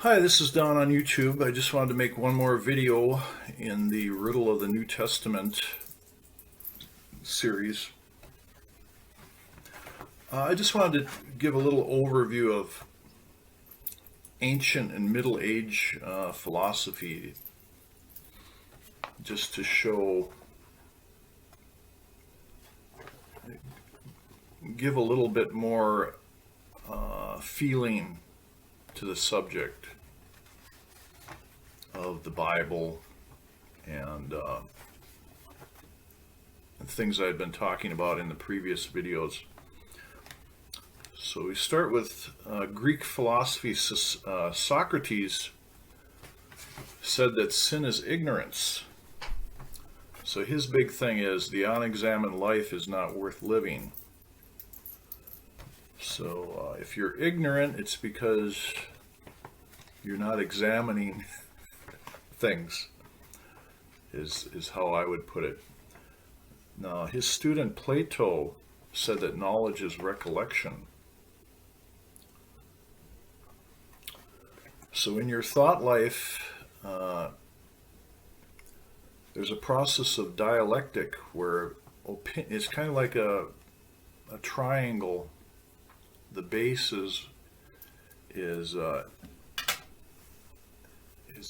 Hi, this is Don on YouTube. I just wanted to make one more video in the Riddle of the New Testament series. I just wanted to give a little overview of ancient and Middle Age philosophy, just to give a little bit more feeling to the subject of the Bible and things I've been talking about in the previous videos. So we start with Greek philosophy. Socrates said that sin is ignorance. So his big thing is the unexamined life is not worth living. So if you're ignorant, it's because you're not examining things, is how I would put it. Now, his student Plato said that knowledge is recollection. So in your thought life, there's a process of dialectic where it's kind of like a triangle. The base is a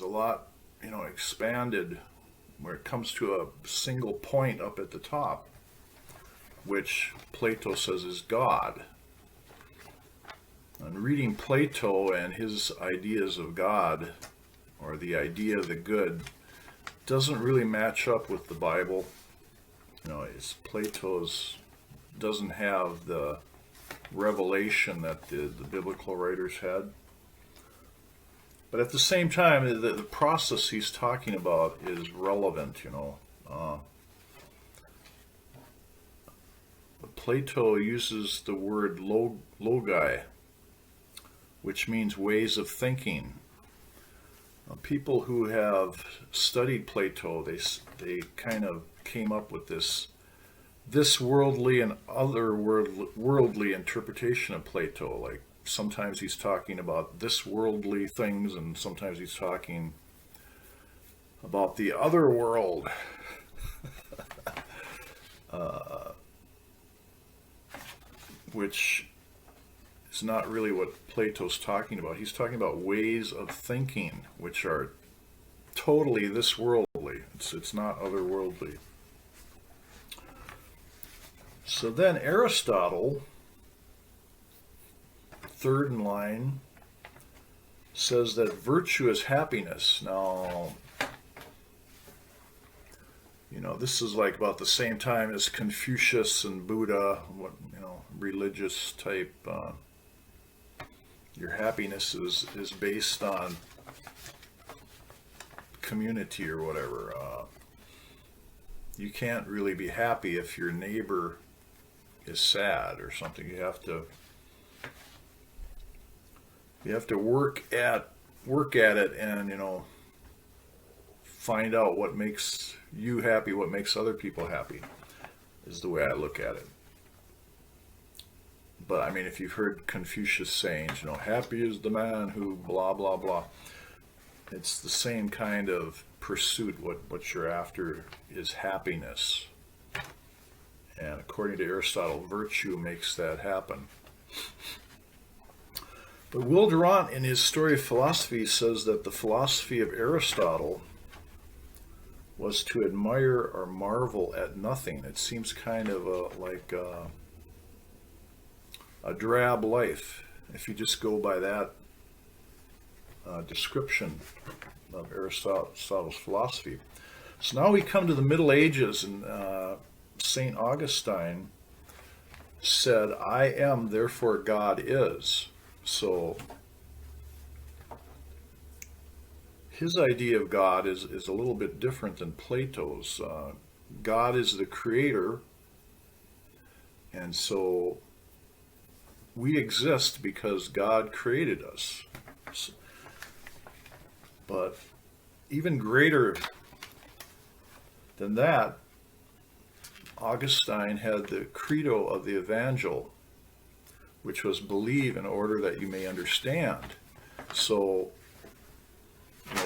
lot, expanded, where it comes to a single point up at the top, which Plato says is God. And reading Plato and his ideas of God, or the idea of the good, doesn't really match up with the Bible. Plato's doesn't have the revelation that the biblical writers had. But at the same time, the process he's talking about is relevant, Plato uses the word logi, which means ways of thinking. People who have studied Plato, they kind of came up with this worldly and other worldly interpretation of Plato. Like sometimes he's talking about this worldly things, and sometimes he's talking about the other world. Which is not really what Plato's talking about. He's talking about ways of thinking which are totally this worldly. It's not otherworldly. So then Aristotle, third in line, says that virtue is happiness. Now, this is like about the same time as Confucius and Buddha, religious type. Your happiness is based on community or whatever. You can't really be happy if your neighbor is sad or something. You have to work at it and find out what makes you happy, what makes other people happy, is the way I look at it. But I mean, if you've heard Confucius sayings, happy is the man who blah blah blah, it's the same kind of pursuit. What you're after is happiness. And according to Aristotle, virtue makes that happen. But Will Durant, in his Story of Philosophy, says that the philosophy of Aristotle was to admire or marvel at nothing. It seems kind of like a drab life, if you just go by that description of Aristotle's philosophy. So now we come to the Middle Ages, and St. Augustine said, "I am, therefore God is." So his idea of God is a little bit different than Plato's. God is the creator, and so we exist because God created us. But even greater than that, Augustine had the credo of the Evangel, which was believe in order that you may understand. So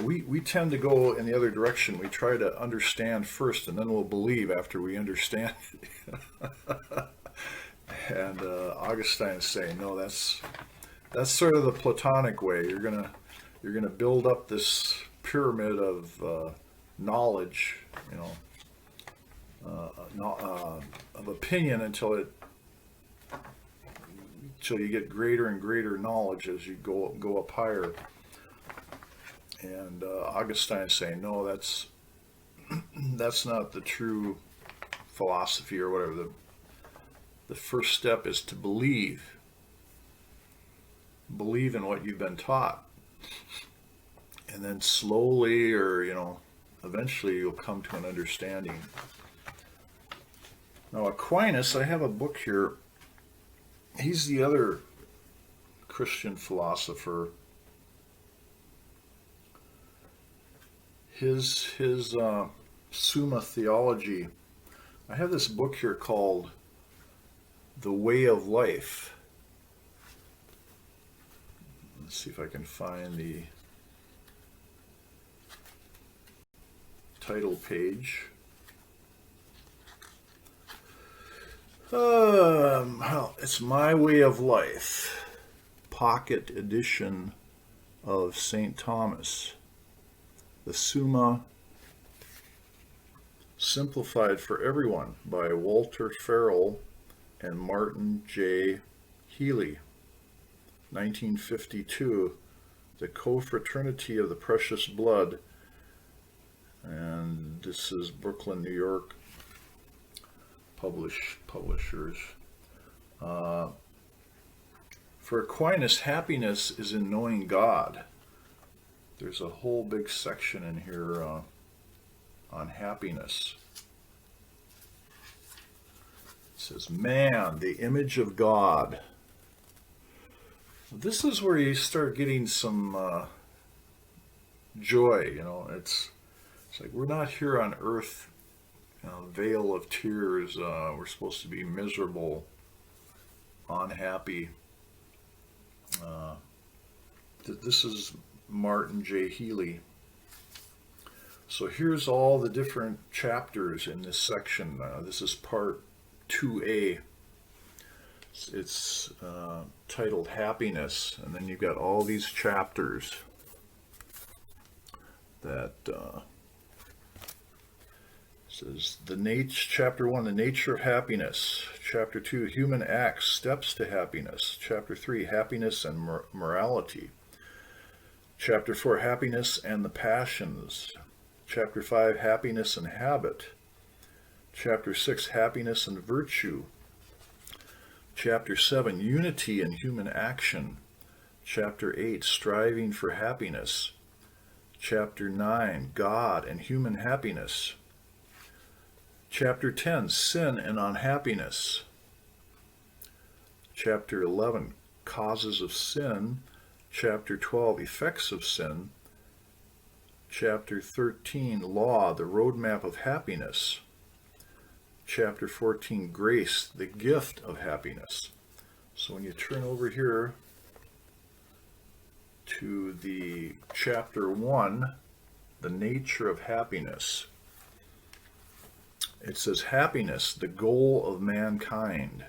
we tend to go in the other direction. We try to understand first, and then we'll believe after we understand. And Augustine's saying, no, that's sort of the Platonic way. You're gonna build up this pyramid of knowledge, of opinion until you get greater and greater knowledge as you go up higher. And Augustine is saying, no, that's not the true philosophy or whatever. The first step is to believe in what you've been taught, and then slowly, or eventually, you'll come to an understanding. Now, Aquinas, I have a book here. He's the other Christian philosopher. His Summa Theology. I have this book here called The Way of Life. Let's see if I can find the title page. Well, it's My Way of Life, pocket edition of St. Thomas. The Summa Simplified for Everyone by Walter Farrell and Martin J. Healy. 1952, The Co-Fraternity of the Precious Blood. And this is Brooklyn, New York. Publishers. For Aquinas, happiness is in knowing God. There's a whole big section in here on happiness. It says, man, the image of God. This is where you start getting some joy. It's like we're not here on earth, veil of tears. We're supposed to be miserable, unhappy. This is Martin J. Healy. So here's all the different chapters in this section. This is part 2A. It's titled Happiness, and then you've got all these chapters that says Chapter 1, the nature of happiness. Chapter 2, human acts, steps to happiness. Chapter 3, happiness and morality. Chapter 4, happiness and the passions. Chapter 5, happiness and habit. Chapter 6, happiness and virtue. Chapter 7, unity in human action. Chapter 8, striving for happiness. Chapter 9, God and human happiness. Chapter 10, sin and unhappiness. Chapter 11, causes of sin. Chapter 12, effects of sin. Chapter 13, law, the roadmap of happiness. Chapter 14, grace, the gift of happiness. So when you turn over here to the Chapter 1, the nature of happiness, it says, happiness, the goal of mankind.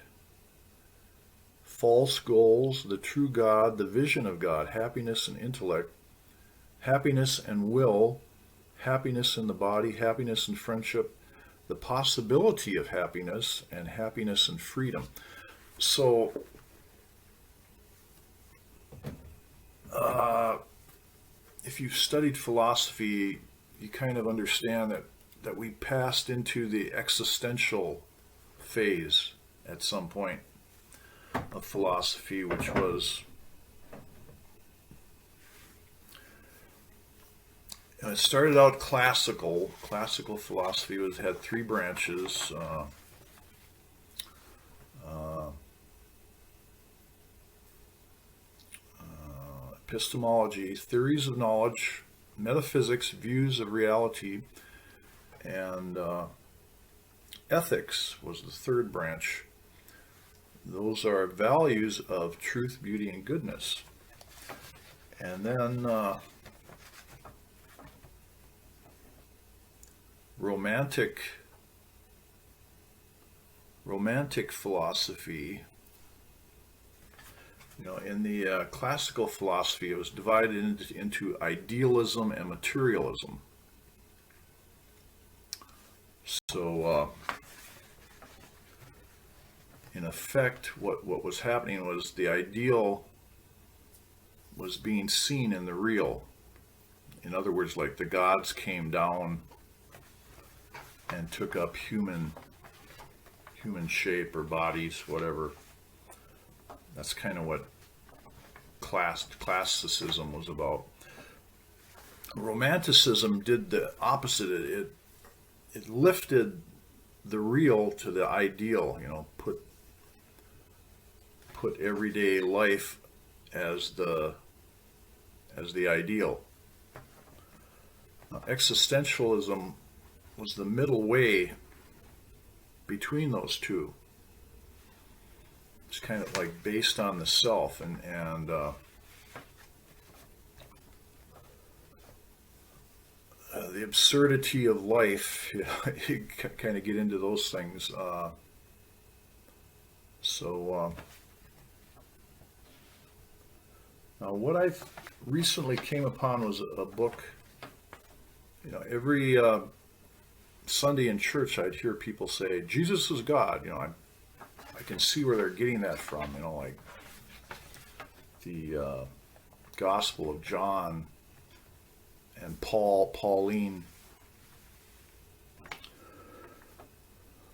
False goals, the true God, the vision of God, happiness and intellect, happiness and will, happiness in the body, happiness and friendship, the possibility of happiness, and happiness and freedom. So, if you've studied philosophy, you kind of understand that we passed into the existential phase at some point of philosophy, which was it started out classical. Classical philosophy had three branches. Epistemology, theories of knowledge, metaphysics, views of reality, and ethics was the third branch. Those are values of truth, beauty, and goodness. And then romantic philosophy, in the classical philosophy, it was divided into idealism and materialism. So, in effect, what was happening was the ideal was being seen in the real. In other words, like the gods came down and took up human shape or bodies, whatever. That's kind of what classicism was about. Romanticism did the opposite. It lifted the real to the ideal. Put everyday life as the ideal. Now, existentialism was the middle way between those two. It's kind of like based on the self, and the absurdity of life. You kind of get into those things. Now, what I recently came upon was a book. Every Sunday in church, I'd hear people say, "Jesus is God." I can see where they're getting that from. Like the Gospel of John and Pauline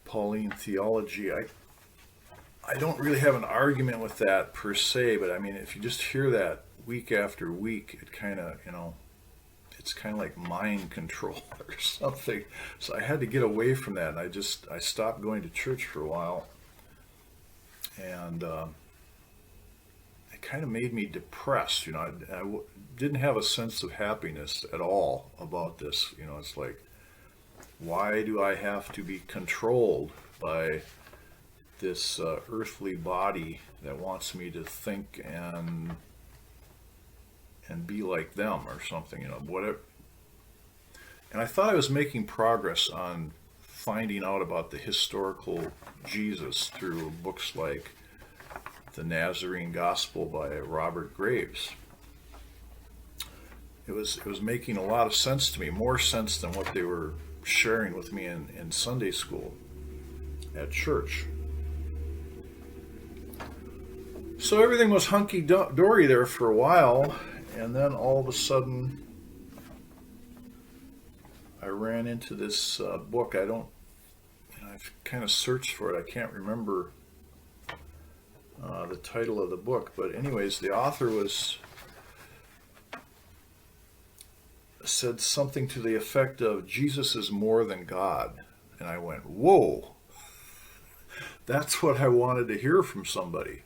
theology. I don't really have an argument with that per se, but I mean, if you just hear that week after week, it kind of, it's kind of like mind control or something. So I had to get away from that, and I stopped going to church for a while, and it kind of made me depressed. I didn't have a sense of happiness at all about this. It's like, why do I have to be controlled by this earthly body that wants me to think and be like them or something, whatever. And I thought I was making progress on finding out about the historical Jesus through books like The Nazarene Gospel by Robert Graves. It was making a lot of sense to me, more sense than what they were sharing with me in Sunday school at church. So everything was hunky-dory there for a while, and then all of a sudden I ran into this book. I've kind of searched for it. I can't remember the title of the book, but anyways, the author said something to the effect of, "Jesus is more than God." And I went, whoa, that's what I wanted to hear from somebody.